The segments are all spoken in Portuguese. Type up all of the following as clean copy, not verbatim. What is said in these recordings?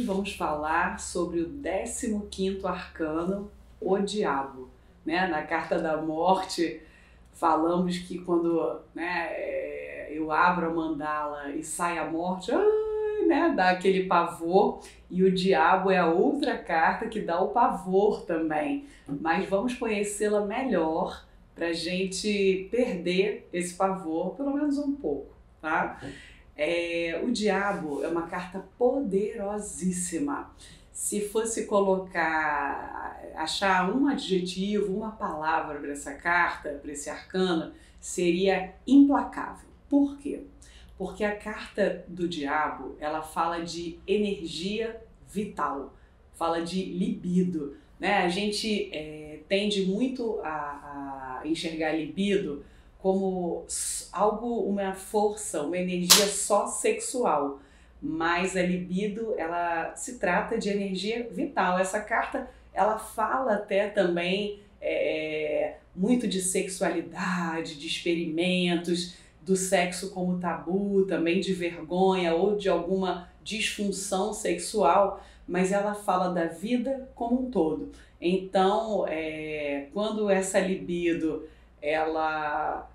vamos falar sobre o 15º arcano, o Diabo. Né? Na Carta da Morte, falamos que quando eu abro a mandala e sai a morte, dá aquele pavor, e o Diabo é a outra carta que dá o pavor também. Mas vamos conhecê-la melhor para a gente perder esse pavor, pelo menos um pouco, tá? O Diabo é uma carta poderosíssima. Se fosse achar um adjetivo, uma palavra para essa carta, para esse arcano, seria implacável. Por quê? Porque a carta do Diabo, ela fala de energia vital, fala de libido, né? A gente tende muito a enxergar libido como algo, uma força, uma energia só sexual. Mas a libido, ela se trata de energia vital. Essa carta, ela fala até também muito de sexualidade, de experimentos, do sexo como tabu, também de vergonha ou de alguma disfunção sexual, mas ela fala da vida como um todo. Então, quando essa libido, ela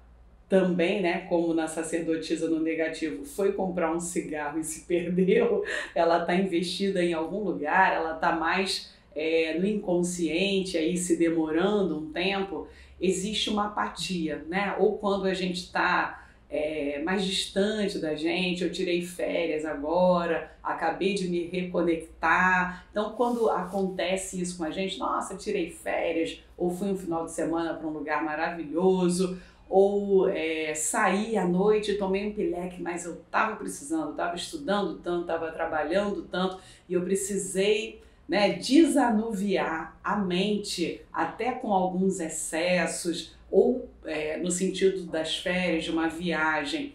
também, né, como na sacerdotisa no negativo, foi comprar um cigarro e se perdeu, ela está investida em algum lugar, ela está mais no inconsciente, aí se demorando um tempo, existe uma apatia, né? Ou quando a gente está mais distante da gente, eu tirei férias agora, acabei de me reconectar. Então, quando acontece isso com a gente, nossa, tirei férias, ou fui um final de semana para um lugar maravilhoso, ou saí à noite, tomei um pileque, mas eu estava precisando, estava estudando tanto, estava trabalhando tanto, e eu precisei desanuviar a mente, até com alguns excessos, ou no sentido das férias, de uma viagem,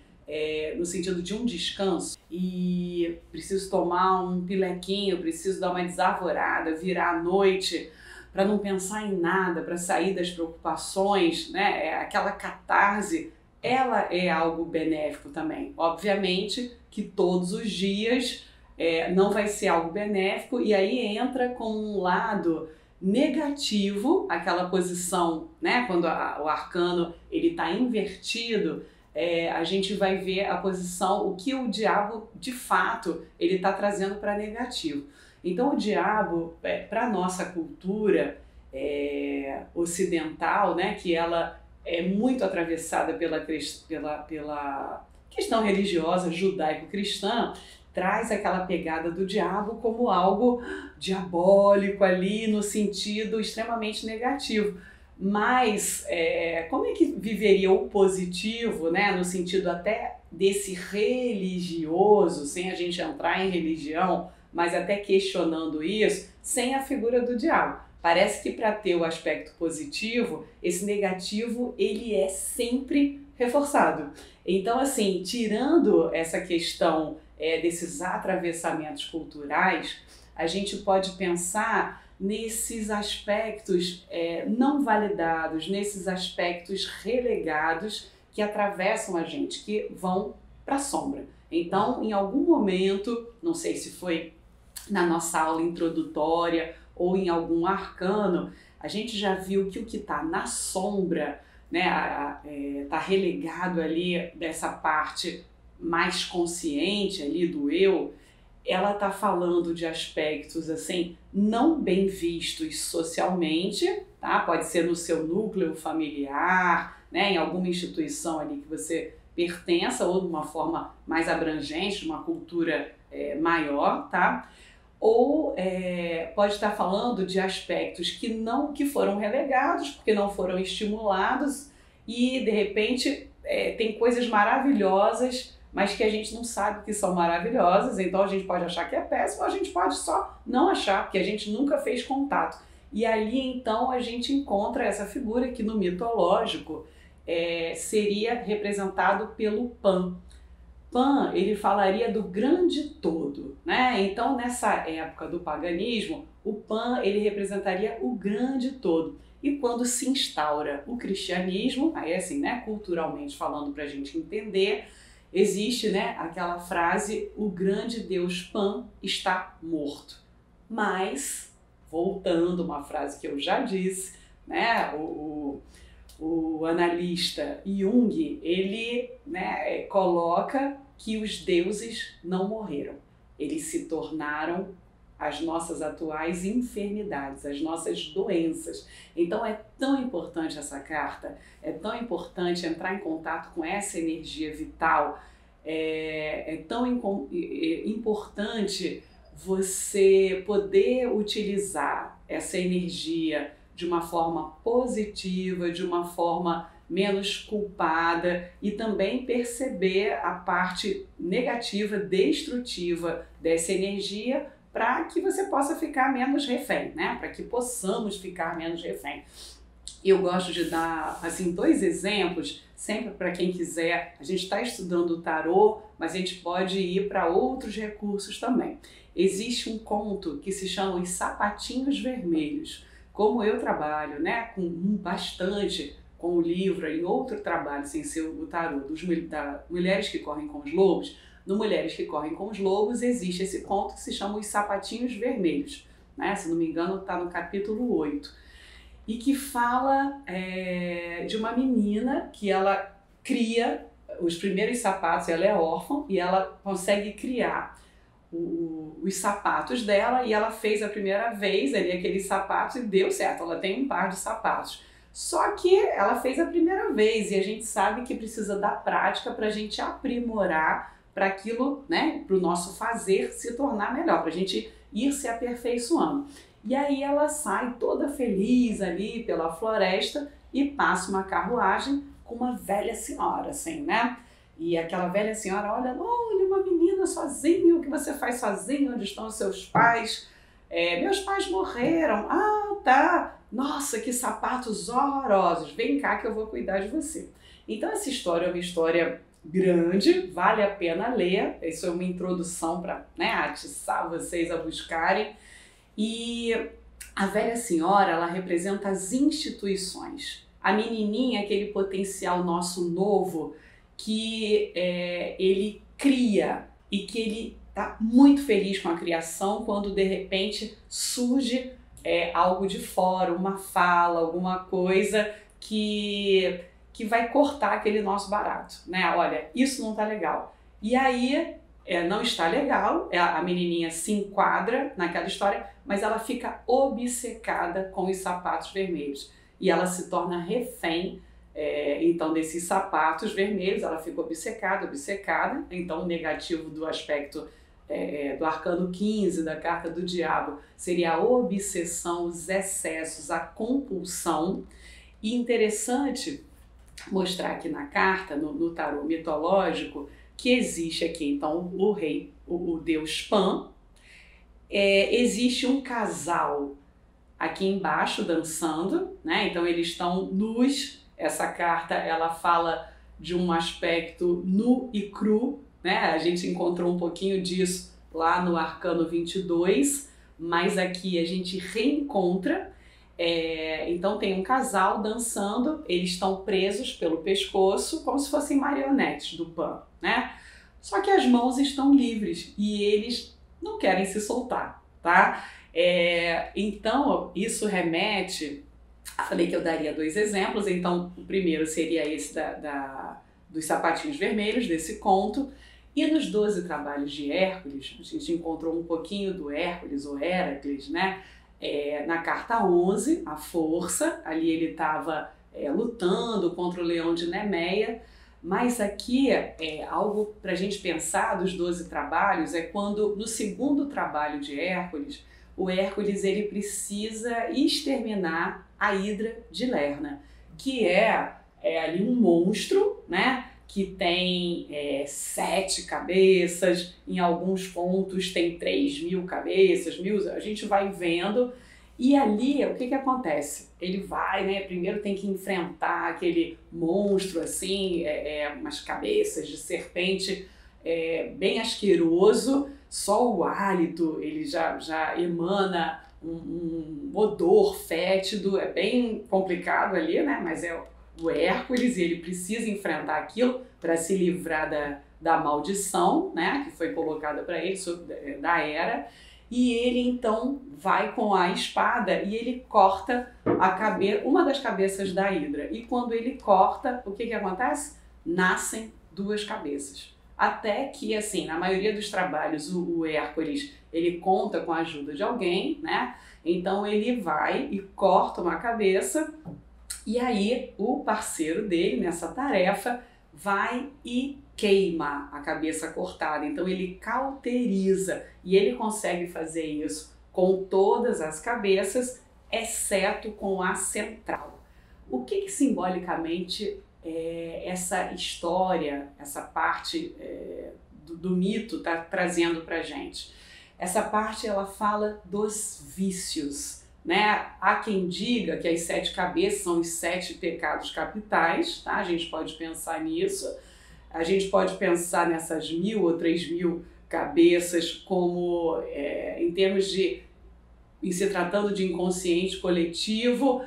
no sentido de um descanso, e preciso tomar um pilequinho, preciso dar uma desavorada, virar à noite, para não pensar em nada, para sair das preocupações, né? Aquela catarse, ela é algo benéfico também. Obviamente que todos os dias não vai ser algo benéfico, e aí entra com um lado negativo, aquela posição, né? Quando o arcano está invertido, a gente vai ver a posição, o que o Diabo de fato ele está trazendo para negativo. Então o Diabo, para a nossa cultura ocidental, né, que ela é muito atravessada pela questão religiosa judaico-cristã, traz aquela pegada do diabo como algo diabólico ali, no sentido extremamente negativo. Mas como é que viveria o positivo, né, no sentido até desse religioso, sem a gente entrar em religião, mas até questionando isso, sem a figura do diabo? Parece que para ter o aspecto positivo, esse negativo ele é sempre reforçado. Então, assim, tirando essa questão desses atravessamentos culturais, a gente pode pensar nesses aspectos não validados, nesses aspectos relegados que atravessam a gente, que vão para a sombra. Então, em algum momento, não sei se foi na nossa aula introdutória ou em algum arcano, a gente já viu que o que está na sombra, né, está relegado ali dessa parte mais consciente ali do eu, ela está falando de aspectos assim não bem vistos socialmente, tá? Pode ser no seu núcleo familiar, né, em alguma instituição ali que você pertença, ou de uma forma mais abrangente, de uma cultura maior, tá? Ou pode estar falando de aspectos que foram relegados, porque não foram estimulados, e de repente tem coisas maravilhosas, mas que a gente não sabe que são maravilhosas, então a gente pode achar que é péssimo, ou a gente pode só não achar, porque a gente nunca fez contato. E ali então a gente encontra essa figura que no mitológico seria representado pelo Pan. Pan, ele falaria do grande todo, né? Então, nessa época do paganismo, o Pan, ele representaria o grande todo. E quando se instaura o cristianismo, aí assim, né, culturalmente falando para a gente entender, existe, né, aquela frase, o grande deus Pan está morto. Mas, voltando, uma frase que eu já disse, né, o analista Jung, ele, né, coloca que os deuses não morreram, eles se tornaram as nossas atuais enfermidades, as nossas doenças. Então é tão importante essa carta, é tão importante entrar em contato com essa energia vital, é tão importante você poder utilizar essa energia de uma forma positiva, de uma forma menos culpada e também perceber a parte negativa, destrutiva dessa energia para que você possa ficar menos refém, né? Para que possamos ficar menos refém. Eu gosto de dar assim 2 exemplos, sempre para quem quiser. A gente está estudando o tarô, mas a gente pode ir para outros recursos também. Existe um conto que se chama Os Sapatinhos Vermelhos. Como eu trabalho, né, com bastante com o livro e outro trabalho sem ser o tarô, da Mulheres que Correm com os Lobos, no Mulheres que Correm com os Lobos existe esse conto que se chama Os Sapatinhos Vermelhos, né? Se não me engano está no capítulo 8, e que fala de uma menina que ela cria os primeiros sapatos, ela é órfã e ela consegue criar os sapatos dela, e ela fez a primeira vez ali aqueles sapatos e deu certo, ela tem um par de sapatos. Só que ela fez a primeira vez e a gente sabe que precisa da prática para a gente aprimorar, para aquilo, né, para o nosso fazer se tornar melhor, para a gente ir se aperfeiçoando. E aí ela sai toda feliz ali pela floresta e passa uma carruagem com uma velha senhora, assim, né? E aquela velha senhora olha, uma menina sozinha, o que você faz sozinha? Onde estão os seus pais? Meus pais morreram. Ah, tá. Nossa, que sapatos horrorosos. Vem cá que eu vou cuidar de você. Então essa história é uma história grande, vale a pena ler. Isso é uma introdução para, né, atiçar vocês a buscarem. E a velha senhora, ela representa as instituições. A menininha é aquele potencial nosso novo que ele cria e que ele está muito feliz com a criação quando de repente surge algo de fora, uma fala, alguma coisa que vai cortar aquele nosso barato, né? Olha, isso não está legal. E aí não está legal, a menininha se enquadra naquela história, mas ela fica obcecada com os sapatos vermelhos e ela se torna refém. Então, desses sapatos vermelhos, ela fica obcecada, então o negativo do aspecto do arcano 15, da carta do diabo, seria a obsessão, os excessos, a compulsão. E interessante mostrar aqui na carta, no tarô mitológico, que existe aqui, então, o rei, o deus Pan, existe um casal aqui embaixo dançando, né? Então eles estão nus. Essa carta, ela fala de um aspecto nu e cru, né? A gente encontrou um pouquinho disso lá no Arcano 22, mas aqui a gente reencontra. Então tem um casal dançando, eles estão presos pelo pescoço, como se fossem marionetes do Pan, né? Só que as mãos estão livres e eles não querem se soltar, tá? Então isso remete... Falei que eu daria 2 exemplos, então o primeiro seria esse dos sapatinhos vermelhos, desse conto. E nos 12 trabalhos de Hércules, a gente encontrou um pouquinho do Hércules, ou Heracles, né? Na carta 11, a força, ali ele estava lutando contra o leão de Nemeia, mas aqui algo para a gente pensar dos 12 trabalhos é quando no segundo trabalho de Hércules, o Hércules ele precisa exterminar a Hidra de Lerna, que é ali um monstro, né? Que tem 7 cabeças, em alguns pontos tem 3.000 cabeças, 1.000, a gente vai vendo. E ali, o que acontece? Ele vai, né? Primeiro tem que enfrentar aquele monstro assim, umas cabeças de serpente, bem asqueroso. Só o hálito, ele já emana um odor fétido, é bem complicado ali, né? Mas o Hércules, ele precisa enfrentar aquilo para se livrar da maldição, né, que foi colocada para ele, da Hera, e ele então vai com a espada e ele corta uma das cabeças da Hidra. E quando ele corta, o que acontece? Nascem duas cabeças. Até que, assim, na maioria dos trabalhos, o Hércules, ele conta com a ajuda de alguém, né? Então ele vai e corta uma cabeça, e aí o parceiro dele nessa tarefa vai e queima a cabeça cortada. Então ele cauteriza, e ele consegue fazer isso com todas as cabeças, exceto com a central. O que simbolicamente essa história, essa parte do mito está trazendo para a gente? Essa parte ela fala dos vícios, né? Há quem diga que as 7 cabeças são os 7 pecados capitais, tá? A gente pode pensar nisso, a gente pode pensar nessas 1.000 ou 3.000 cabeças como, em termos de, em se tratando de inconsciente coletivo,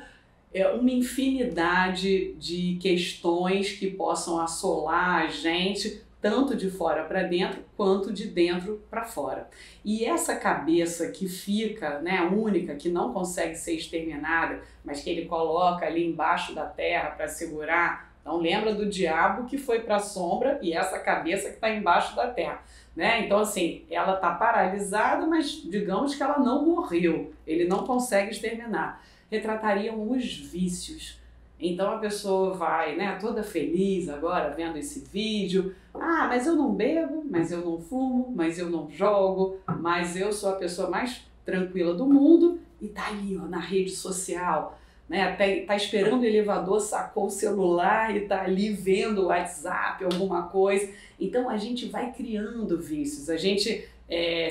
uma infinidade de questões que possam assolar a gente, tanto de fora para dentro, quanto de dentro para fora. E essa cabeça que fica, né, única, que não consegue ser exterminada, mas que ele coloca ali embaixo da terra para segurar. Então lembra do diabo que foi para a sombra e essa cabeça que está embaixo da terra, né? Então assim, ela está paralisada, mas digamos que ela não morreu, ele não consegue exterminar. Retratariam os vícios. Então a pessoa vai, né, toda feliz agora vendo esse vídeo. Ah, mas eu não bebo, mas eu não fumo, mas eu não jogo, mas eu sou a pessoa mais tranquila do mundo, e tá ali, ó, na rede social, né, tá esperando o elevador, sacou o celular e tá ali vendo o WhatsApp, alguma coisa. Então a gente vai criando vícios, a gente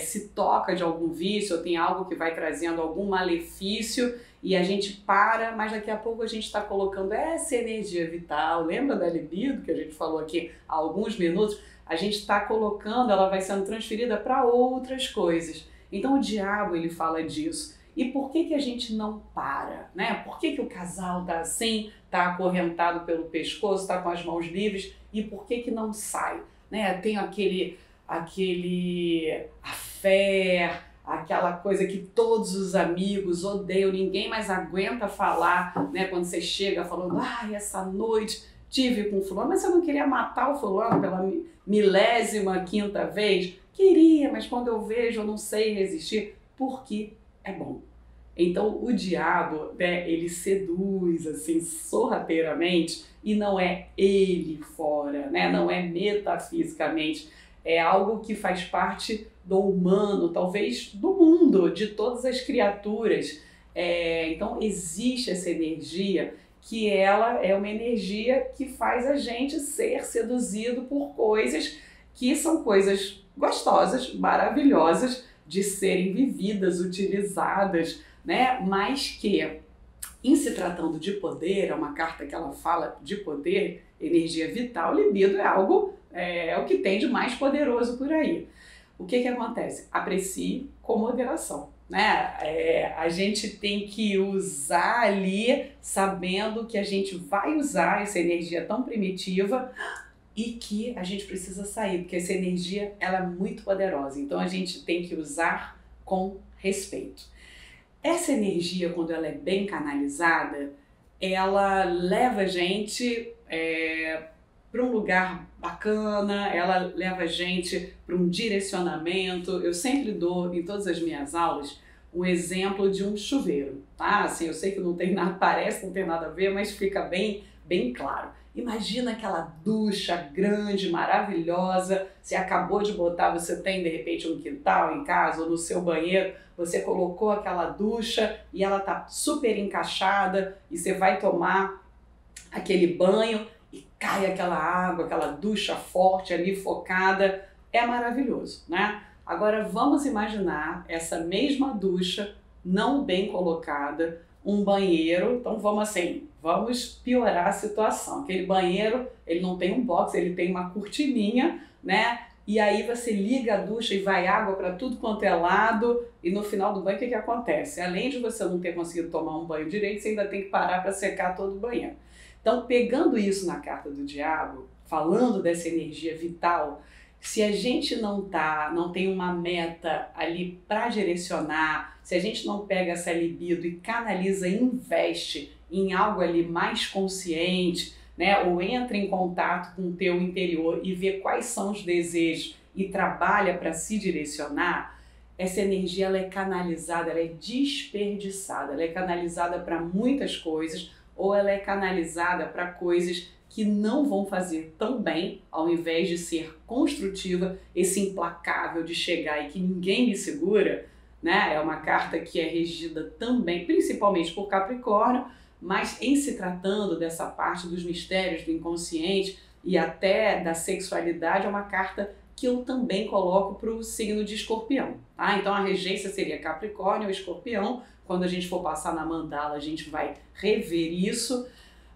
se toca de algum vício, ou tem algo que vai trazendo algum malefício, e a gente para, mas daqui a pouco a gente está colocando essa energia vital. Lembra da libido que a gente falou aqui há alguns minutos? A gente está colocando, ela vai sendo transferida para outras coisas. Então o diabo, ele fala disso. E por que a gente não para, né? Por que o casal está assim, está acorrentado pelo pescoço, está com as mãos livres, e por que não sai, né? Tem aquele affair, aquela coisa que todos os amigos odeiam, ninguém mais aguenta falar, né? Quando você chega falando, essa noite tive com fulano, mas você não queria matar o fulano pela 15ª vez? Queria, mas quando eu vejo eu não sei resistir, porque é bom. Então o diabo, né, ele seduz assim sorrateiramente, e não é ele fora, né? Não é metafisicamente, é algo que faz parte do humano, talvez do mundo, de todas as criaturas. Então existe essa energia, que ela é uma energia que faz a gente ser seduzido por coisas que são coisas gostosas, maravilhosas de serem vividas, utilizadas, né? Mas que, em se tratando de poder, é uma carta que ela fala de poder, energia vital, libido é algo, é o que tem de mais poderoso por aí. O que acontece? Aprecie com moderação, né? A gente tem que usar ali, sabendo que a gente vai usar essa energia tão primitiva e que a gente precisa sair, porque essa energia, ela é muito poderosa. Então a gente tem que usar com respeito. Essa energia, quando ela é bem canalizada, ela leva a gente para um lugar bacana, ela leva a gente para um direcionamento. Eu sempre dou, em todas as minhas aulas, um exemplo de um chuveiro, tá? Assim, eu sei que não tem nada, parece que não tem nada a ver, mas fica bem claro. Imagina aquela ducha grande, maravilhosa, você acabou de botar, você tem de repente um quintal em casa ou no seu banheiro, você colocou aquela ducha e ela tá super encaixada, e você vai tomar aquele banho e cai aquela água, aquela ducha forte ali, focada. É maravilhoso, né? Agora vamos imaginar essa mesma ducha não bem colocada, um banheiro. Então vamos piorar a situação. Aquele banheiro, ele não tem um box, ele tem uma cortininha, né? E aí você liga a ducha e vai água para tudo quanto é lado, e no final do banho o que acontece? Além de você não ter conseguido tomar um banho direito, você ainda tem que parar para secar todo o banheiro. Então, pegando isso na carta do diabo, falando dessa energia vital, se a gente não tem uma meta ali para direcionar, se a gente não pega essa libido e canaliza, investe em algo ali mais consciente, né, ou entra em contato com o teu interior e vê quais são os desejos e trabalha para se direcionar, essa energia ela é canalizada, ela é desperdiçada, ela é canalizada para muitas coisas ou ela é canalizada para coisas que não vão fazer tão bem, ao invés de ser construtiva, esse implacável de chegar e que ninguém me segura, né? É uma carta que é regida também, principalmente por Capricórnio, mas em se tratando dessa parte dos mistérios do inconsciente e até da sexualidade, é uma carta que eu também coloco para o signo de Escorpião, tá? Então a regência seria Capricórnio ou Escorpião. Quando a gente for passar na mandala, a gente vai rever isso.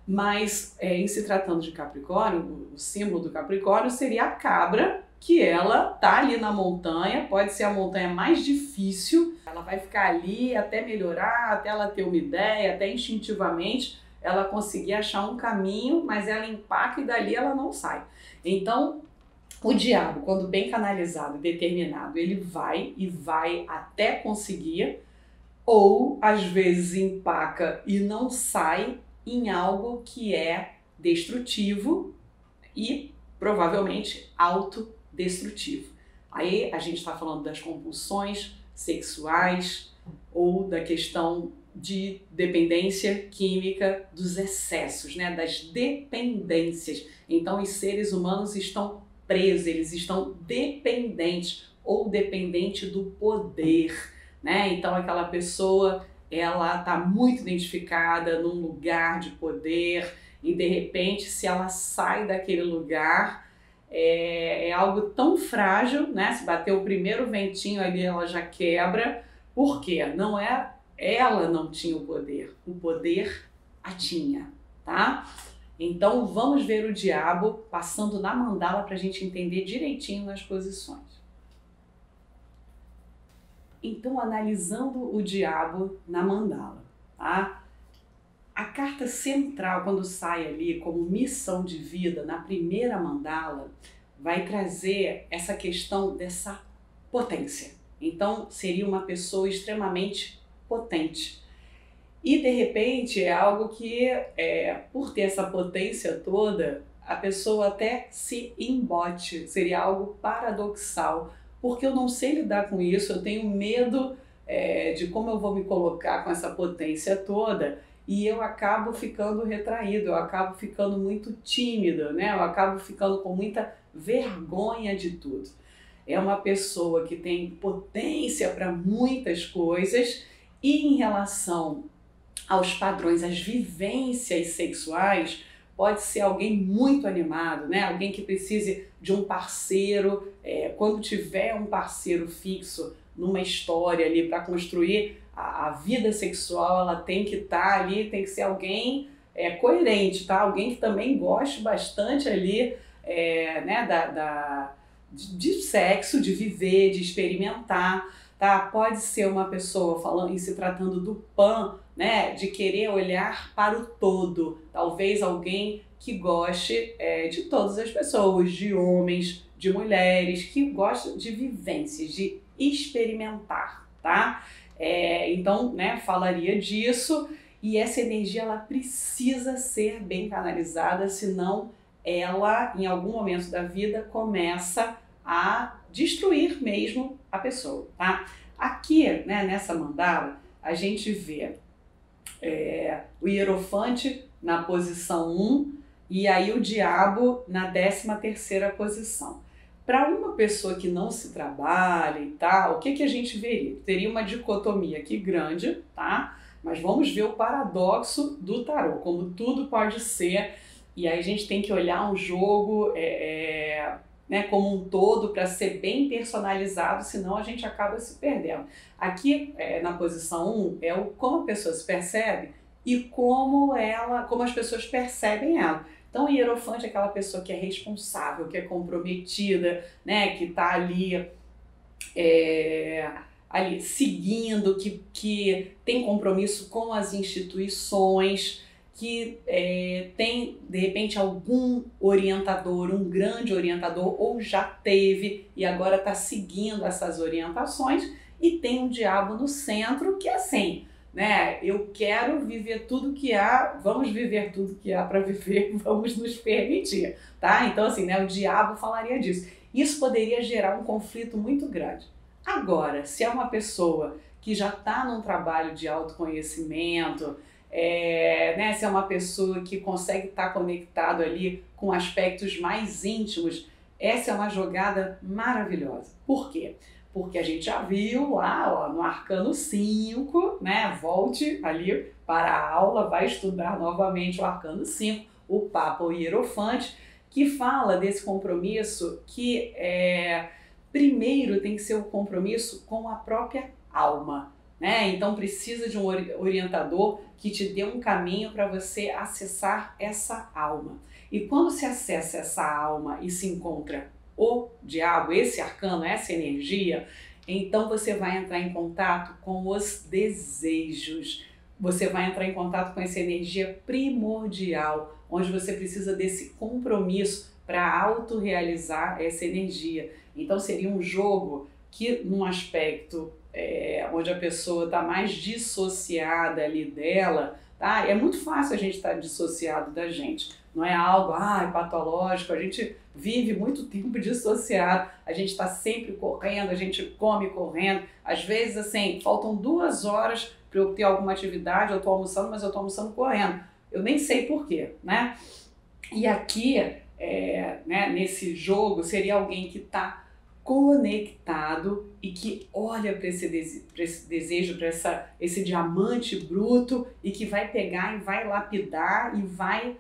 Mas em se tratando de Capricórnio, o símbolo do Capricórnio seria a cabra, que ela tá ali na montanha, pode ser a montanha mais difícil, ela vai ficar ali até melhorar, até ela ter uma ideia, até instintivamente ela conseguir achar um caminho, mas ela empaca e dali ela não sai. Então, o diabo, quando bem canalizado e determinado, ele vai e vai até conseguir, ou às vezes empaca e não sai em algo que é destrutivo e provavelmente autodestrutivo. Aí a gente está falando das compulsões sexuais ou da questão de dependência química, dos excessos, né? Das dependências. Então os seres humanos estão presos, eles estão dependentes ou dependente do poder, né? Então aquela pessoa ela está muito identificada num lugar de poder e de repente se ela sai daquele lugar é algo tão frágil, né? Se bater o primeiro ventinho ali ela já quebra. Por quê? Não é ela não tinha o poder a tinha, tá? Então vamos ver o diabo passando na mandala para a gente entender direitinho nas posições. Então, analisando o diabo na mandala, tá? A carta central, quando sai ali como missão de vida, na primeira mandala, vai trazer essa questão dessa potência. Então, seria uma pessoa extremamente potente. E, de repente, é algo que, por ter essa potência toda, a pessoa até se embote, seria algo paradoxal. Porque eu não sei lidar com isso, eu tenho medo de como eu vou me colocar com essa potência toda e eu acabo ficando retraído, eu acabo ficando muito tímido, né? Eu acabo ficando com muita vergonha de tudo. É uma pessoa que tem potência para muitas coisas e em relação aos padrões, às vivências sexuais, pode ser alguém muito animado, né? Alguém que precise de um parceiro, quando tiver um parceiro fixo numa história ali para construir a vida sexual, ela tem que estar ali, tem que ser alguém coerente, tá? Alguém que também goste bastante ali né, de sexo, de viver, de experimentar, tá? Pode ser uma pessoa, falando em se tratando do Pan, né, de querer olhar para o todo, talvez alguém que goste de todas as pessoas, de homens, de mulheres, que gostam de vivências, de experimentar, tá? Então, né, falaria disso e essa energia ela precisa ser bem canalizada, senão ela, em algum momento da vida, começa a destruir mesmo a pessoa, tá? Aqui, né, nessa mandala, a gente vê o Hierofante na posição 1 e aí o Diabo na 13ª posição. Para uma pessoa que não se trabalha e tal, o que a gente veria? Teria uma dicotomia aqui grande, tá? Mas vamos ver o paradoxo do tarô, como tudo pode ser, e aí a gente tem que olhar um jogo né, como um todo para ser bem personalizado, senão a gente acaba se perdendo. Aqui na posição 1 é como a pessoa se percebe e como as pessoas percebem ela. Então o Hierofante é aquela pessoa que é responsável, que é comprometida, né, que está ali seguindo, que tem compromisso com as instituições, que tem, de repente, algum orientador, um grande orientador, ou já teve e agora está seguindo essas orientações, e tem um diabo no centro que é assim, né? Eu quero viver tudo que há, vamos viver tudo que há para viver, vamos nos permitir, tá? Então, assim, né, o diabo falaria disso. Isso poderia gerar um conflito muito grande. Agora, se é uma pessoa que já está num trabalho de autoconhecimento, né, se é uma pessoa que consegue estar conectado ali com aspectos mais íntimos, essa é uma jogada maravilhosa. Por quê? Porque a gente já viu lá, ó, no Arcano 5, né? Volte ali para a aula, vai estudar novamente o Arcano 5, o Papa, o Hierofante, que fala desse compromisso que primeiro tem que ser o compromisso com a própria alma, né? Então precisa de um orientador que te dê um caminho para você acessar essa alma. E quando se acessa essa alma e se encontra o diabo, esse arcano, essa energia, então você vai entrar em contato com os desejos. Você vai entrar em contato com essa energia primordial, onde você precisa desse compromisso para autorrealizar essa energia. Então seria um jogo que, num aspecto onde a pessoa está mais dissociada ali dela, tá? É muito fácil a gente estar dissociado da gente. Não é algo patológico, a gente vive muito tempo dissociado, a gente está sempre correndo, a gente come correndo. Às vezes, assim, faltam 2 horas para eu ter alguma atividade, eu estou almoçando, mas eu estou almoçando correndo. Eu nem sei porquê, né? E aqui, né, nesse jogo, seria alguém que está conectado e que olha para esse desejo, para esse diamante bruto, e que vai pegar e vai lapidar e vai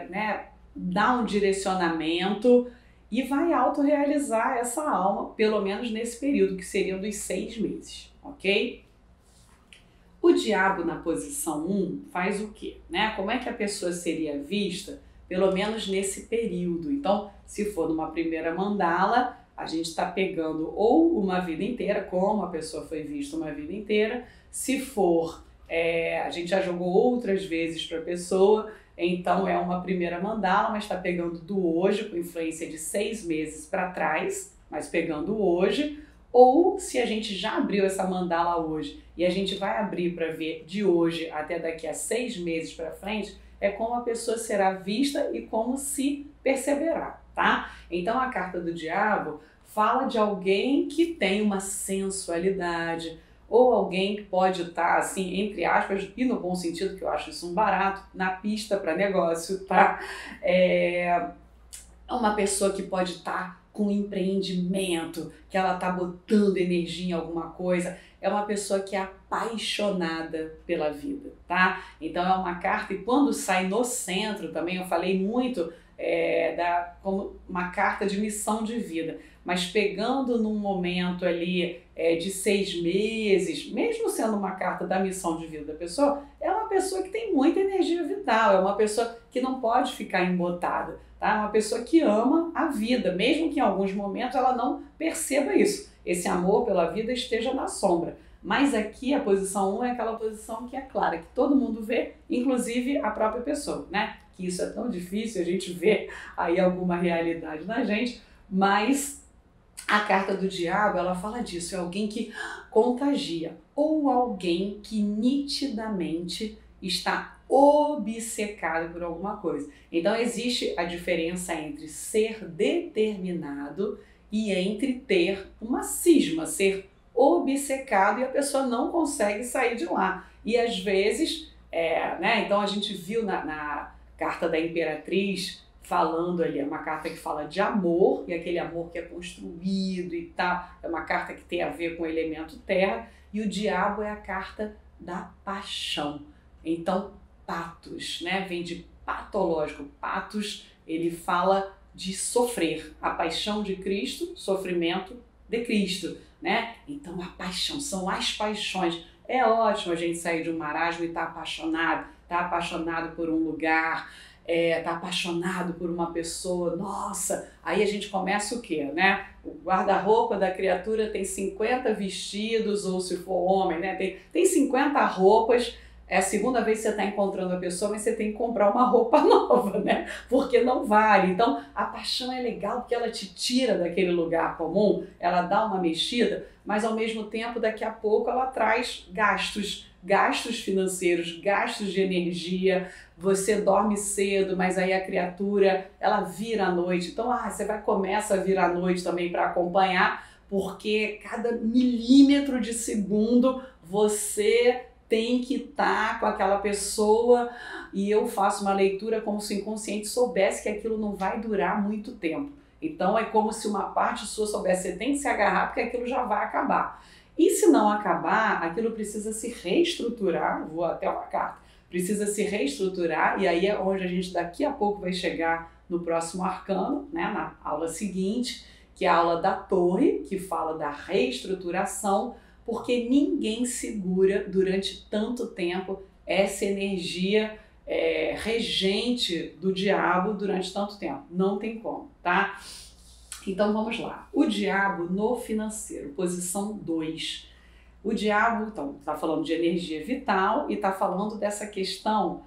né, dar um direcionamento e vai autorrealizar essa alma, pelo menos nesse período, que seriam dos 6 meses, ok? O diabo na posição 1 faz o quê? Né? Como é que a pessoa seria vista, pelo menos nesse período? Então, se for numa primeira mandala, a gente está pegando ou uma vida inteira, como a pessoa foi vista uma vida inteira. Se for, a gente já jogou outras vezes para a pessoa, então é uma primeira mandala, mas está pegando do hoje, com influência de 6 meses para trás, mas pegando hoje. Ou se a gente já abriu essa mandala hoje e a gente vai abrir para ver de hoje até daqui a 6 meses para frente, é como a pessoa será vista e como se perceberá, tá? Então a carta do diabo fala de alguém que tem uma sensualidade, ou alguém que pode estar, assim, entre aspas, e no bom sentido, que eu acho isso um barato, na pista para negócio, tá? É uma pessoa que pode estar com empreendimento, que ela está botando energia em alguma coisa, é uma pessoa que é apaixonada pela vida, tá? Então é uma carta, e quando sai no centro também, eu falei muito como uma carta de missão de vida, mas pegando num momento ali de 6 meses, mesmo sendo uma carta da missão de vida da pessoa, é uma pessoa que tem muita energia vital, é uma pessoa que não pode ficar embotada, tá? É uma pessoa que ama a vida, mesmo que em alguns momentos ela não perceba isso, esse amor pela vida esteja na sombra. Mas aqui a posição 1 é aquela posição que é clara, que todo mundo vê, inclusive a própria pessoa, né? Que isso é tão difícil, a gente vê aí alguma realidade na gente, mas a carta do diabo, ela fala disso, é alguém que contagia, ou alguém que nitidamente está obcecado por alguma coisa. Então existe a diferença entre ser determinado e entre ter uma cisma, ser obcecado, e a pessoa não consegue sair de lá. E às vezes, né, então a gente viu na carta da Imperatriz, falando ali, é uma carta que fala de amor, e aquele amor que é construído e tal, é uma carta que tem a ver com o elemento terra, e o diabo é a carta da paixão. Então, patos, né, vem de patológico, patos, ele fala de sofrer, a paixão de Cristo, sofrimento de Cristo, né? Então a paixão, são as paixões. É ótimo a gente sair de um marasmo e estar apaixonado por um lugar, tá apaixonado por uma pessoa, nossa, aí a gente começa o quê, né? O guarda-roupa da criatura tem 50 vestidos, ou se for homem, né? Tem 50 roupas, É a segunda vez que você está encontrando a pessoa, mas você tem que comprar uma roupa nova, né? Porque não vale. Então, a paixão é legal porque ela te tira daquele lugar comum, ela dá uma mexida, mas ao mesmo tempo, daqui a pouco, ela traz gastos financeiros, gastos de energia. Você dorme cedo, mas aí a criatura, ela vira à noite. Então, você começa a virar à noite também para acompanhar, porque cada milímetro de segundo você tem que estar com aquela pessoa, e eu faço uma leitura como se o inconsciente soubesse que aquilo não vai durar muito tempo. Então é como se uma parte sua soubesse, você tem que se agarrar porque aquilo já vai acabar. E se não acabar, aquilo precisa se reestruturar, vou até uma carta, precisa se reestruturar, e aí é onde a gente daqui a pouco vai chegar no próximo arcano, né, na aula seguinte, que é a aula da torre, que fala da reestruturação, porque ninguém segura durante tanto tempo essa energia regente do diabo durante tanto tempo. Não tem como, tá? Então vamos lá. O diabo no financeiro, posição 2. O diabo, então, está falando de energia vital e está falando dessa questão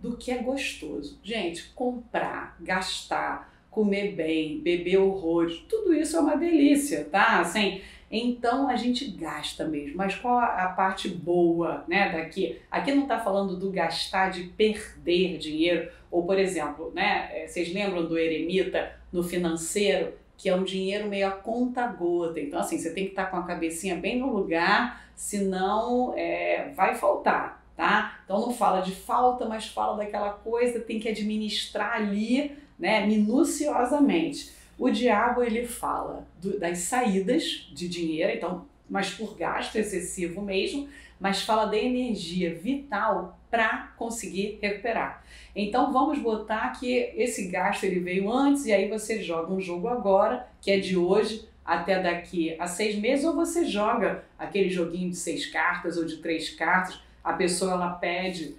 do que é gostoso. Gente, comprar, gastar, comer bem, beber horrores, tudo isso é uma delícia, tá? Assim, então a gente gasta mesmo, mas qual a parte boa, né, daqui? Aqui não está falando do gastar de perder dinheiro, ou por exemplo, né, vocês lembram do eremita no financeiro, que é um dinheiro meio a conta-gota, então assim, você tem que estar com a cabecinha bem no lugar, senão vai faltar, tá? Então não fala de falta, mas fala daquela coisa, tem que administrar ali, né, minuciosamente. O diabo, ele fala das saídas de dinheiro, então, mas por gasto excessivo mesmo, mas fala da energia vital para conseguir recuperar. Então vamos botar que esse gasto ele veio antes e aí você joga um jogo agora, que é de hoje até daqui a 6 meses, ou você joga aquele joguinho de 6 cartas ou de 3 cartas, a pessoa ela pede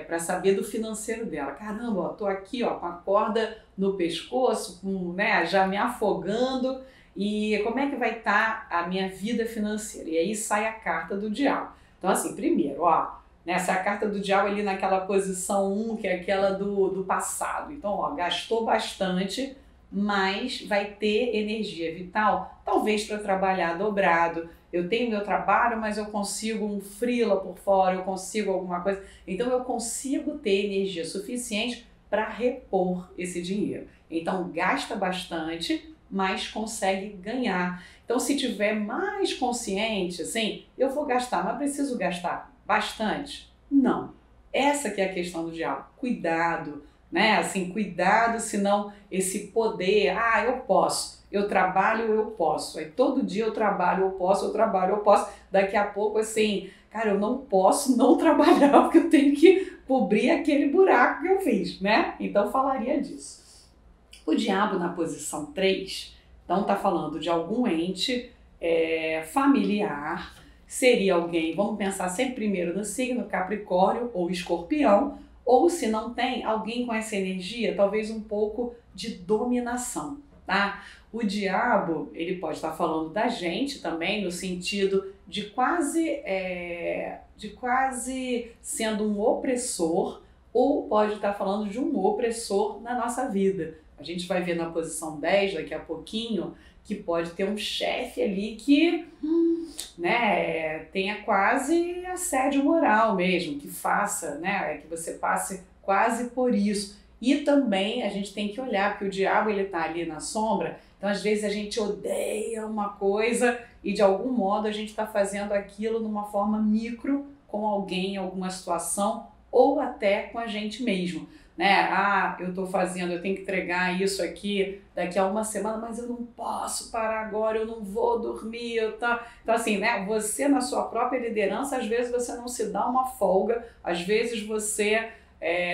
para saber do financeiro dela. Caramba, ó, tô aqui ó, com a corda no pescoço, né, já me afogando, e como é que vai estar a minha vida financeira? E aí sai a carta do diabo. Então assim, primeiro, ó, nessa carta do diabo ali naquela posição 1, que é aquela do passado. Então, ó, gastou bastante, mas vai ter energia vital, talvez para trabalhar dobrado. Eu tenho meu trabalho, mas eu consigo um freela por fora, eu consigo alguma coisa. Então eu consigo ter energia suficiente para repor esse dinheiro. Então gasta bastante, mas consegue ganhar. Então se tiver mais consciente, assim, eu vou gastar, mas preciso gastar bastante? Não. Essa que é a questão do diabo. Cuidado, né? Assim, cuidado, senão esse poder, eu posso. Eu trabalho, eu posso. Aí todo dia eu trabalho, eu posso, eu trabalho, eu posso. Daqui a pouco, assim, cara, eu não posso não trabalhar porque eu tenho que cobrir aquele buraco que eu fiz, né? Então falaria disso. O diabo na posição 3, então tá falando de algum ente familiar, seria alguém, vamos pensar sempre primeiro no signo Capricórnio ou Escorpião, ou se não tem, alguém com essa energia, talvez um pouco de dominação, tá? O diabo, ele pode estar falando da gente também, no sentido de quase sendo um opressor, ou pode estar falando de um opressor na nossa vida. A gente vai ver na posição 10 daqui a pouquinho, que pode ter um chefe ali que né, tenha quase assédio moral mesmo, que faça, né, que você passe quase por isso. E também a gente tem que olhar, porque o diabo ele está ali na sombra, então às vezes a gente odeia uma coisa e de algum modo a gente está fazendo aquilo numa forma micro com alguém em alguma situação ou até com a gente mesmo. Né? Eu estou fazendo, eu tenho que entregar isso aqui daqui a uma semana, mas eu não posso parar agora, eu não vou dormir. Então assim, né? Você na sua própria liderança, às vezes você não se dá uma folga, às vezes você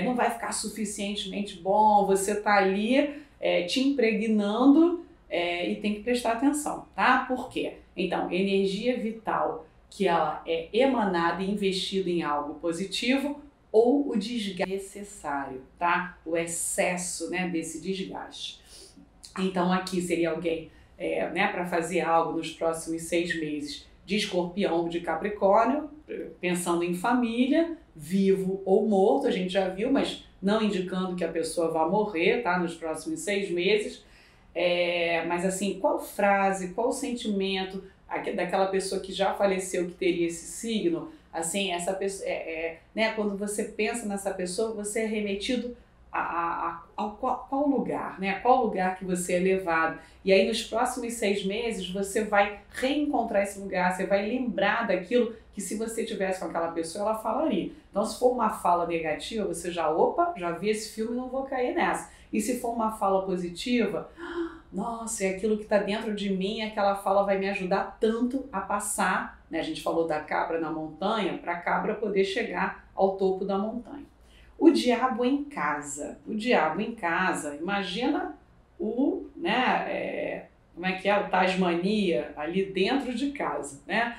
não vai ficar suficientemente bom, você está ali te impregnando e tem que prestar atenção, tá? Por quê? Então, energia vital que ela é emanada e investida em algo positivo, ou o desgaste necessário, tá? O excesso, né, desse desgaste. Então aqui seria alguém, né, para fazer algo nos próximos 6 meses, de Escorpião, de Capricórnio, pensando em família, vivo ou morto, a gente já viu, mas não indicando que a pessoa vá morrer, tá? Nos próximos 6 meses. Mas assim, qual frase, qual sentimento daquela pessoa que já faleceu que teria esse signo? Assim, essa pessoa, né? Quando você pensa nessa pessoa, você é remetido a qual lugar, né? Qual lugar que você é levado. E aí nos próximos 6 meses você vai reencontrar esse lugar, você vai lembrar daquilo que se você tivesse com aquela pessoa, ela falaria. Então se for uma fala negativa, você já vi esse filme, não vou cair nessa. E se for uma fala positiva, nossa, é aquilo que está dentro de mim, aquela fala vai me ajudar tanto a passar, né? A gente falou da cabra na montanha, para a cabra poder chegar ao topo da montanha. O diabo em casa. O diabo em casa, imagina como é que é? O Tasmania ali dentro de casa, né?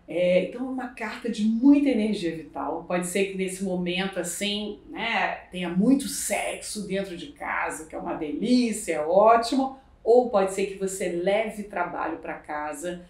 Então é uma carta de muita energia vital. Pode ser que nesse momento assim, né, tenha muito sexo dentro de casa, que é uma delícia, é ótimo. Ou pode ser que você leve trabalho para casa.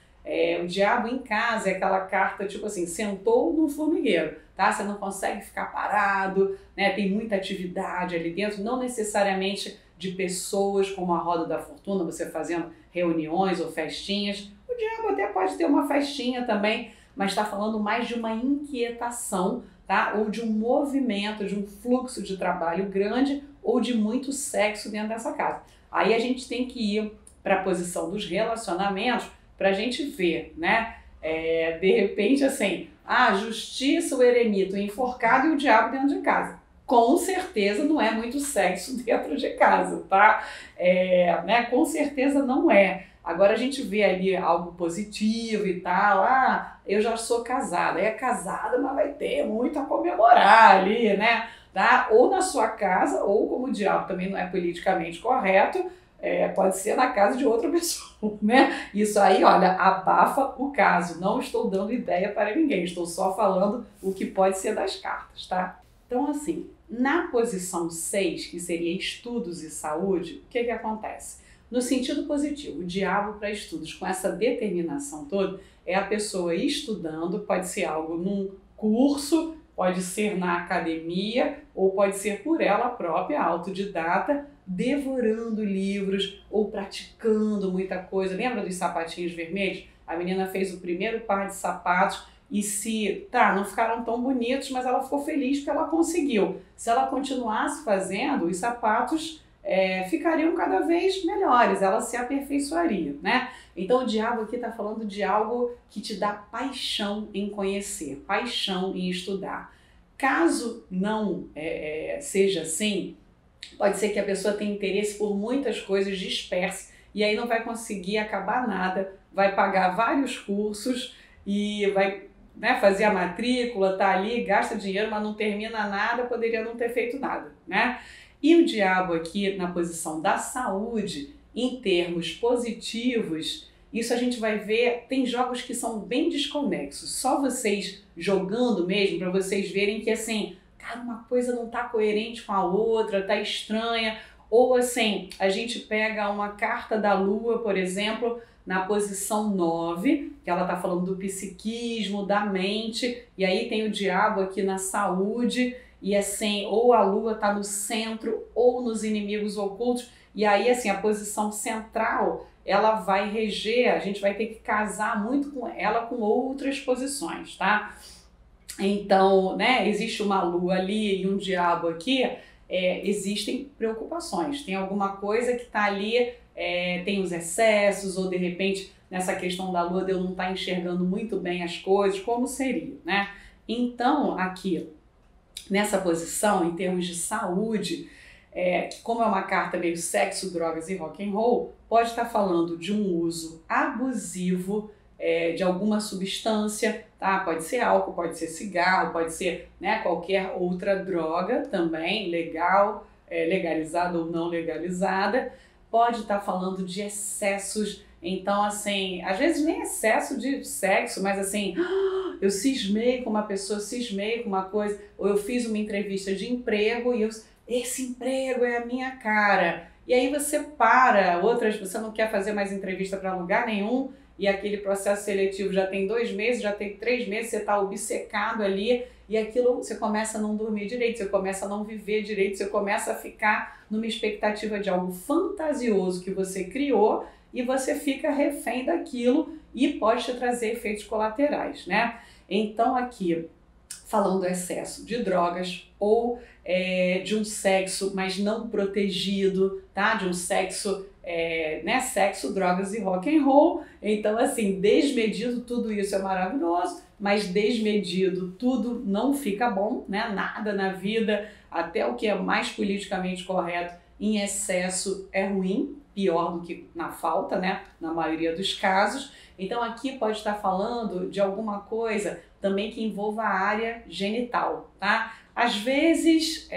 O diabo em casa é aquela carta tipo assim, sentou no formigueiro, tá? Você não consegue ficar parado, né? Tem muita atividade ali dentro, não necessariamente de pessoas como a roda da fortuna, você fazendo reuniões ou festinhas. O diabo até pode ter uma festinha também, mas está falando mais de uma inquietação, tá? Ou de um movimento, de um fluxo de trabalho grande ou de muito sexo dentro dessa casa. Aí a gente tem que ir para a posição dos relacionamentos para a gente ver, né? De repente, assim, a justiça, o eremita, o enforcado e o diabo dentro de casa. Com certeza não é muito sexo dentro de casa, tá? Né? Com certeza não é. Agora a gente vê ali algo positivo e tal. Eu já sou casada. É casada, mas vai ter muito a comemorar ali, né? Tá? Ou na sua casa, ou como o diabo também não é politicamente correto, pode ser na casa de outra pessoa, né? Isso aí, olha, abafa o caso. Não estou dando ideia para ninguém, estou só falando o que pode ser das cartas, tá? Então, assim, na posição 6, que seria estudos e saúde, o que acontece? No sentido positivo, o diabo para estudos, com essa determinação toda, é a pessoa estudando, pode ser algo num curso, pode ser na academia, ou pode ser por ela própria, autodidata, devorando livros ou praticando muita coisa. Lembra dos sapatinhos vermelhos? A menina fez o primeiro par de sapatos e não ficaram tão bonitos, mas ela ficou feliz porque ela conseguiu. Se ela continuasse fazendo, os sapatos ficariam cada vez melhores, ela se aperfeiçoaria, né? Então o diabo aqui está falando de algo que te dá paixão em conhecer, paixão em estudar. Caso não seja assim, pode ser que a pessoa tenha interesse por muitas coisas dispersas e aí não vai conseguir acabar nada, vai pagar vários cursos e vai, né, fazer a matrícula, tá ali, gasta dinheiro, mas não termina nada, poderia não ter feito nada, né? E o diabo aqui na posição da saúde, em termos positivos, isso a gente vai ver, tem jogos que são bem desconexos, só vocês jogando mesmo, para vocês verem que assim, cara, uma coisa não tá coerente com a outra, tá estranha, ou assim, a gente pega uma carta da lua, por exemplo, na posição 9, que ela tá falando do psiquismo, da mente, e aí tem o diabo aqui na saúde, e assim, ou a lua tá no centro, ou nos inimigos ocultos, e aí assim, a posição central, ela vai reger, a gente vai ter que casar muito com ela com outras posições, tá? Então, né, existe uma lua ali e um diabo aqui, existem preocupações, tem alguma coisa que está ali, tem os excessos, ou de repente, nessa questão da lua, de eu não estar enxergando muito bem as coisas, como seria, né? Então, aqui, nessa posição, em termos de saúde, que como é uma carta meio sexo, drogas e rock and roll, pode estar falando de um uso abusivo de alguma substância, tá? Pode ser álcool, pode ser cigarro, pode ser, né, qualquer outra droga também, legal, legalizada ou não legalizada. Pode estar falando de excessos, então assim, às vezes nem excesso de sexo, mas assim, eu cismei com uma pessoa, cismei com uma coisa, ou eu fiz uma entrevista de emprego e esse emprego é a minha cara. E aí você você não quer fazer mais entrevista para lugar nenhum, e aquele processo seletivo já tem 2 meses, já tem 3 meses, você está obcecado ali e aquilo você começa a não dormir direito, você começa a não viver direito, você começa a ficar numa expectativa de algo fantasioso que você criou e você fica refém daquilo e pode te trazer efeitos colaterais, né? Então aqui, falando do excesso de drogas ou de um sexo mas não protegido, tá? De um sexo, né? Sexo, drogas e rock and roll. Então assim, desmedido, tudo isso é maravilhoso, mas desmedido tudo não fica bom, né? Nada na vida, até o que é mais politicamente correto, em excesso é ruim, pior do que na falta, né? Na maioria dos casos. Então aqui pode estar falando de alguma coisa também que envolva a área genital, tá? Às vezes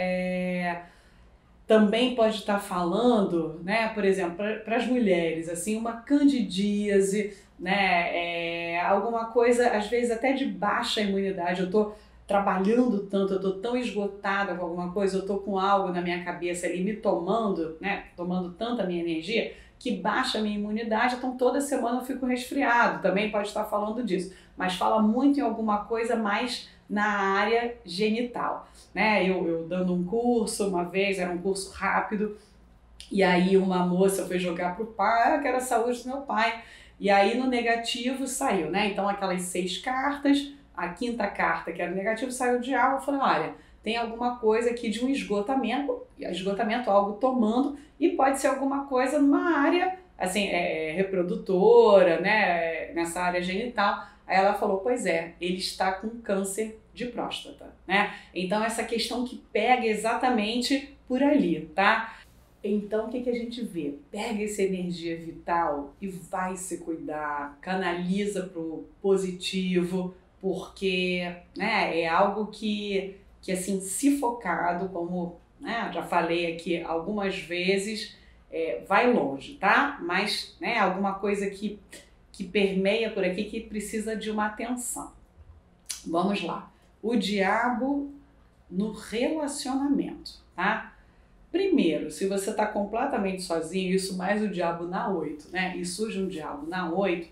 também pode estar falando, né, por exemplo, para as mulheres, assim, uma candidíase, né, alguma coisa, às vezes até de baixa imunidade. Eu tô trabalhando tanto, eu tô tão esgotada com alguma coisa, eu tô com algo na minha cabeça ali me tomando, né, tomando tanta minha energia, que baixa a minha imunidade, então toda semana eu fico resfriado, também pode estar falando disso, mas fala muito em alguma coisa mais na área genital, né? Eu dando um curso uma vez, era um curso rápido, e aí uma moça foi jogar pro pai, que era a saúde do meu pai, e aí no negativo saiu, né? Então aquelas 6 cartas, a 5ª carta que era negativo saiu de água, eu falei, olha, tem alguma coisa aqui de um esgotamento, algo tomando, e pode ser alguma coisa numa área, assim, reprodutora, né, nessa área genital. Aí ela falou, pois é, ele está com câncer de próstata, né? Então essa questão que pega exatamente por ali, tá? Então o que a gente vê? Pega essa energia vital e vai se cuidar, canaliza pro positivo, porque, né, é algo que assim, se focado, como, né, já falei aqui algumas vezes, vai longe, tá? Mas, né, alguma coisa que permeia por aqui que precisa de uma atenção. Vamos lá. O diabo no relacionamento, tá? Primeiro, se você está completamente sozinho, isso mais o diabo na 8, né? E surge um diabo na 8,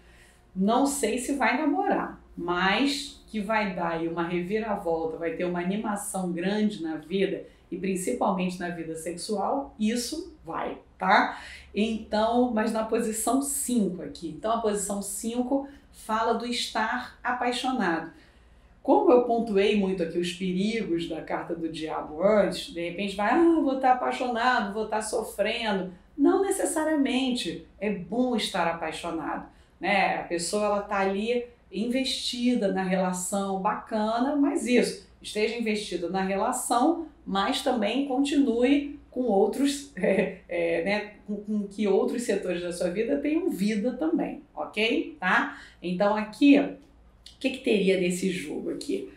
não sei se vai namorar, mas que vai dar aí uma reviravolta, vai ter uma animação grande na vida e principalmente na vida sexual, isso vai, tá? Então, mas na posição 5 aqui. Então a posição 5 fala do estar apaixonado. Como eu pontuei muito aqui os perigos da carta do diabo antes, de repente vai, vou estar apaixonado, vou estar sofrendo. Não necessariamente, é bom estar apaixonado, né? A pessoa ela tá ali investida na relação, bacana, mas isso, esteja investido na relação, mas também continue com outros, né, com que outros setores da sua vida tenham vida também, ok? Tá? Então aqui, o que teria nesse jogo aqui?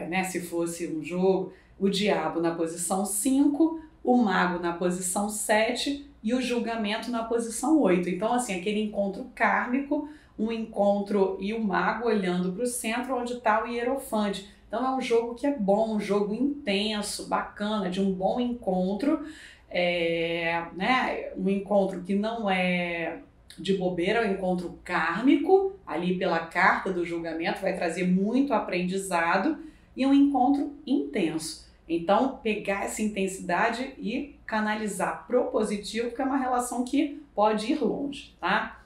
Né, se fosse um jogo, o diabo na posição 5, o mago na posição 7 e o julgamento na posição 8. Então assim, aquele encontro kármico, um encontro e o mago olhando para o centro onde está o hierofante. Então é um jogo que é bom, um jogo intenso, bacana, de um bom encontro, né? Um encontro que não é de bobeira, é um encontro kármico, ali pela carta do julgamento, vai trazer muito aprendizado, e um encontro intenso. Então pegar essa intensidade e canalizar pro positivo, porque é uma relação que pode ir longe, tá?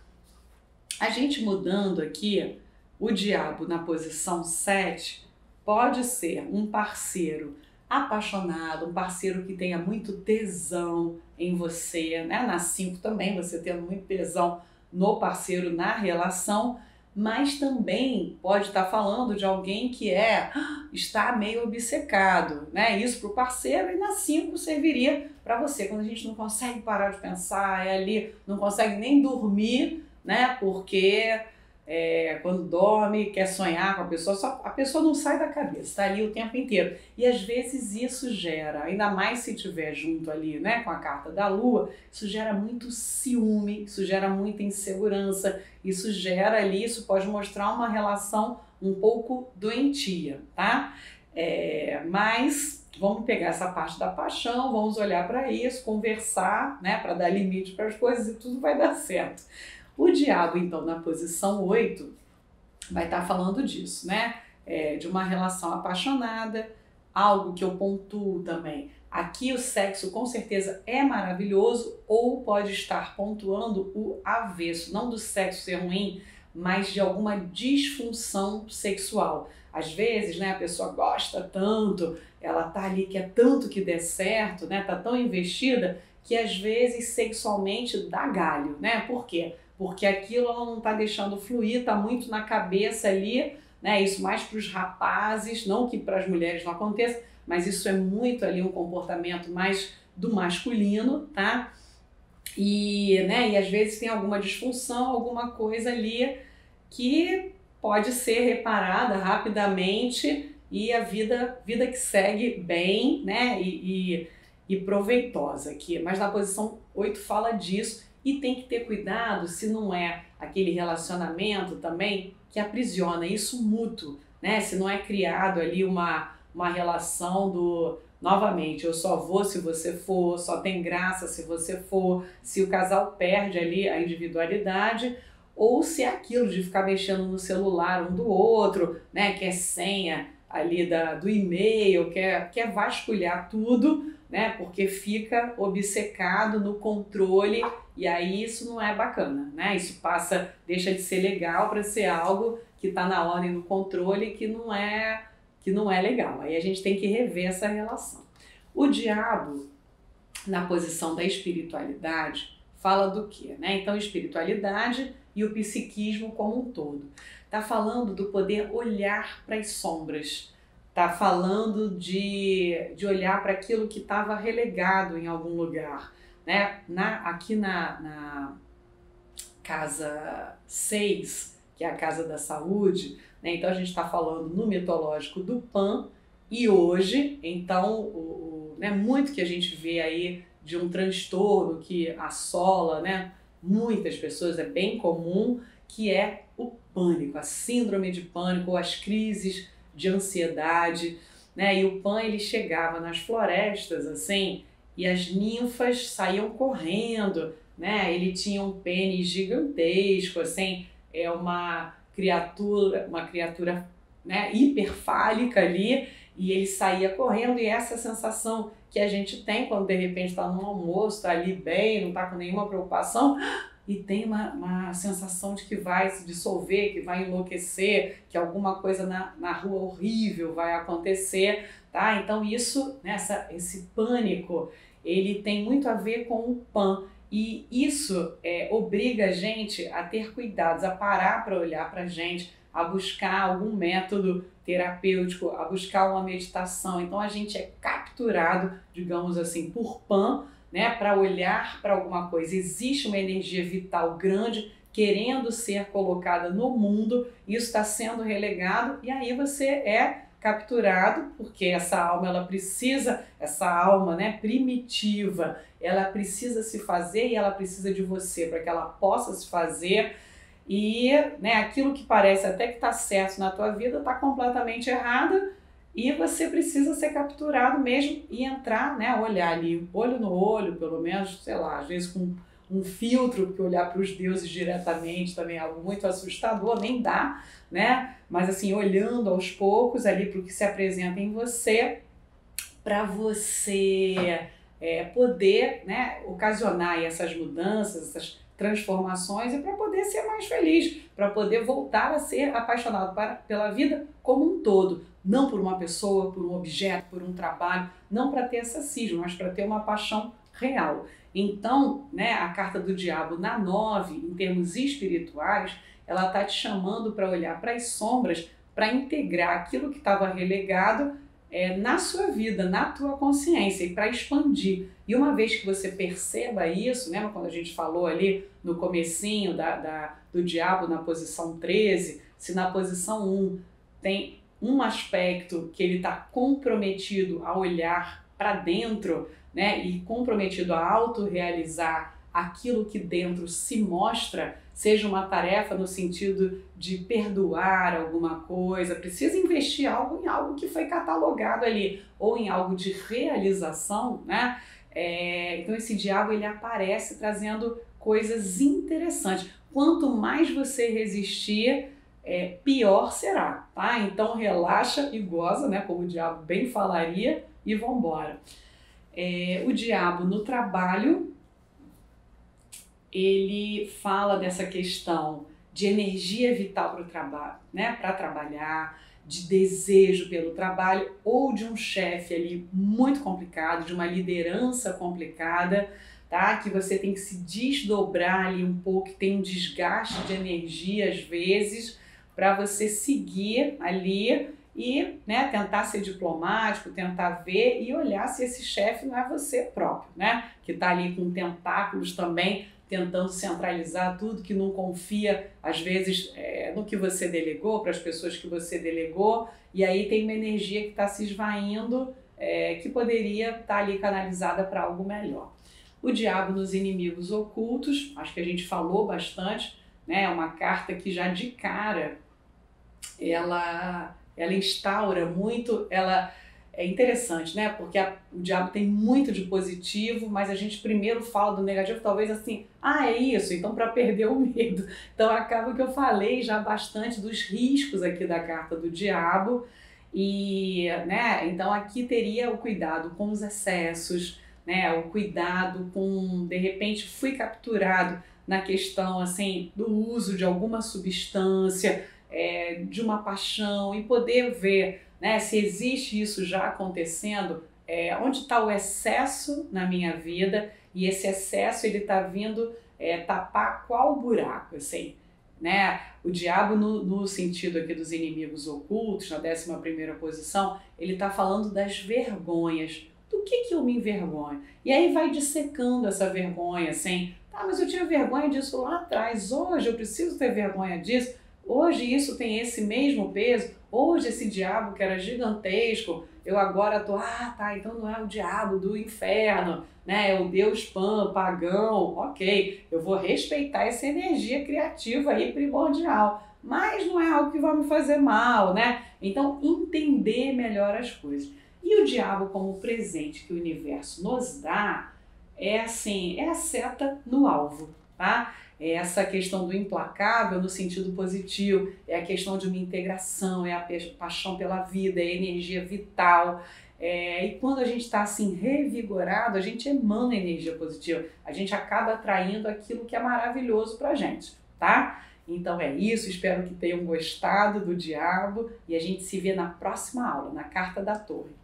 A gente mudando aqui, o diabo na posição 7 pode ser um parceiro apaixonado, um parceiro que tenha muito tesão em você, né? Na 5 também, você tendo muito tesão no parceiro, na relação, mas também pode estar falando de alguém que está meio obcecado, né? Isso para o parceiro, e na 5 serviria para você, quando a gente não consegue parar de pensar, ali, não consegue nem dormir, né? Porque quando dorme, quer sonhar com a pessoa, a pessoa não sai da cabeça, está ali o tempo inteiro. E às vezes isso gera, ainda mais se estiver junto ali, né, com a carta da lua, isso gera muito ciúme, isso gera muita insegurança, isso gera ali, isso pode mostrar uma relação um pouco doentia, tá? Mas vamos pegar essa parte da paixão, vamos olhar para isso, conversar, né, para dar limite para as coisas e tudo vai dar certo. O diabo, então, na posição 8, vai estar falando disso, né? De uma relação apaixonada, algo que eu pontuo também. Aqui o sexo com certeza é maravilhoso, ou pode estar pontuando o avesso, não do sexo ser ruim, mas de alguma disfunção sexual. Às vezes, né, a pessoa gosta tanto, ela tá ali, quer tanto que dê certo, né, tá tão investida, que às vezes sexualmente dá galho, né? Por quê? Porque aquilo ela não tá deixando fluir, tá muito na cabeça ali, né? Isso mais para os rapazes, não que para as mulheres não aconteça, mas isso é muito ali um comportamento mais do masculino, tá? E às vezes tem alguma disfunção, alguma coisa ali que pode ser reparada rapidamente e a vida que segue bem, né? E proveitosa aqui. Mas na posição 8 fala disso e tem que ter cuidado se não é aquele relacionamento também que aprisiona, isso mútuo, né? Se não é criado ali uma relação do, novamente, eu só vou se você for, só tem graça se você for, se o casal perde ali a individualidade, ou se é aquilo de ficar mexendo no celular um do outro, né? Quer senha ali do e-mail, quer vasculhar tudo, né? Porque fica obcecado no controle e aí isso não é bacana, né? Isso deixa de ser legal para ser algo que está na ordem do controle que não é legal. Aí a gente tem que rever essa relação. O diabo, na posição da espiritualidade, fala do quê, né? Então, espiritualidade e o psiquismo como um todo. Está falando do poder olhar para as sombras. Está falando de olhar para aquilo que estava relegado em algum lugar, né? Aqui na casa 6, que é a casa da saúde, né? Então a gente está falando no mitológico do Pan, e hoje, então, né, muito que a gente vê aí de um transtorno que assola, né, muitas pessoas, é bem comum, que é o pânico, a síndrome de pânico, ou as crises de ansiedade, né? E o Pan, ele chegava nas florestas, assim, e as ninfas saíam correndo, né? Ele tinha um pênis gigantesco, assim, uma criatura, né, hiperfálica ali, e ele saía correndo, e essa sensação que a gente tem quando de repente está no almoço, está ali bem, não está com nenhuma preocupação, e tem uma sensação de que vai se dissolver, que vai enlouquecer, que alguma coisa na rua horrível vai acontecer, tá? Então isso, né, esse pânico, ele tem muito a ver com o Pan, e isso obriga a gente a ter cuidados, a parar para olhar para a gente, a buscar algum método terapêutico, a buscar uma meditação. Então a gente é capturado, digamos assim, por Pan, né, para olhar para alguma coisa. Existe uma energia vital grande querendo ser colocada no mundo, isso está sendo relegado e aí você é capturado, porque essa alma, né, primitiva, ela precisa se fazer e ela precisa de você para que ela possa se fazer. E, né, aquilo que parece até que está certo na tua vida está completamente errado e você precisa ser capturado mesmo e entrar, né, olhar ali, olho no olho, pelo menos, sei lá, às vezes com um filtro, porque olhar para os deuses diretamente também é algo muito assustador, nem dá, né? Mas assim, olhando aos poucos ali para o que se apresenta em você, para você poder, né, ocasionar essas mudanças, essas transformações e para poder ser mais feliz, para poder voltar a ser apaixonado pela vida como um todo, não por uma pessoa, por um objeto, por um trabalho, não para ter essa cisma, mas para ter uma paixão real. Então, né, a carta do diabo na 9, em termos espirituais, ela está te chamando para olhar para as sombras, para integrar aquilo que estava relegado na sua vida, na tua consciência e para expandir. E uma vez que você perceba isso, lembra quando a gente falou ali no comecinho do diabo na posição 13, se na posição 1 tem um aspecto que ele está comprometido a olhar para dentro, né, e comprometido a autorrealizar aquilo que dentro se mostra, seja uma tarefa no sentido de perdoar alguma coisa, precisa investir em algo que foi catalogado ali, ou em algo de realização, né? Então esse diabo ele aparece trazendo coisas interessantes. Quanto mais você resistir, pior será, tá? Então relaxa e goza, né? Como o diabo bem falaria, e vambora. O diabo no trabalho, ele fala dessa questão de energia vital para o trabalho, né? Para trabalhar, de desejo pelo trabalho, ou de um chefe ali muito complicado, de uma liderança complicada, tá? Que você tem que se desdobrar ali um pouco, tem um desgaste de energia às vezes, para você seguir ali e, né, tentar ser diplomático, tentar ver e olhar se esse chefe não é você próprio, né? Que está ali com tentáculos também, tentando centralizar tudo, que não confia, às vezes, no que você delegou, para as pessoas que você delegou, e aí tem uma energia que está se esvaindo, que poderia estar ali canalizada para algo melhor. O diabo nos inimigos ocultos, acho que a gente falou bastante, né? É uma carta que já de cara, ela instaura muito, é interessante, né? Porque o diabo tem muito de positivo, mas a gente primeiro fala do negativo, talvez assim, é isso, então para perder o medo. Então acaba que eu falei já bastante dos riscos aqui da carta do diabo, e, né, então aqui teria o cuidado com os excessos, né, o cuidado com, de repente, fui capturado na questão assim do uso de alguma substância, de uma paixão, e poder ver, né, se existe isso já acontecendo, onde está o excesso na minha vida, e esse excesso ele está vindo tapar qual buraco, assim, né? O diabo no sentido aqui dos inimigos ocultos, na 11ª posição, ele está falando das vergonhas. Do que eu me envergonho? E aí vai dissecando essa vergonha, assim, mas eu tinha vergonha disso lá atrás, hoje eu preciso ter vergonha disso, hoje isso tem esse mesmo peso, hoje esse diabo que era gigantesco, eu agora tô, então não é o diabo do inferno, né? É o deus Pan, pagão, ok, eu vou respeitar essa energia criativa aí primordial, mas não é algo que vai me fazer mal, né? Então entender melhor as coisas. E o diabo como presente que o universo nos dá, assim, é a seta no alvo, tá? É essa questão do implacável no sentido positivo, é a questão de uma integração, é a paixão pela vida, é a energia vital. E quando a gente está assim revigorado, a gente emana energia positiva, a gente acaba atraindo aquilo que é maravilhoso pra gente, tá? Então é isso, espero que tenham gostado do diabo e a gente se vê na próxima aula, na Carta da Torre.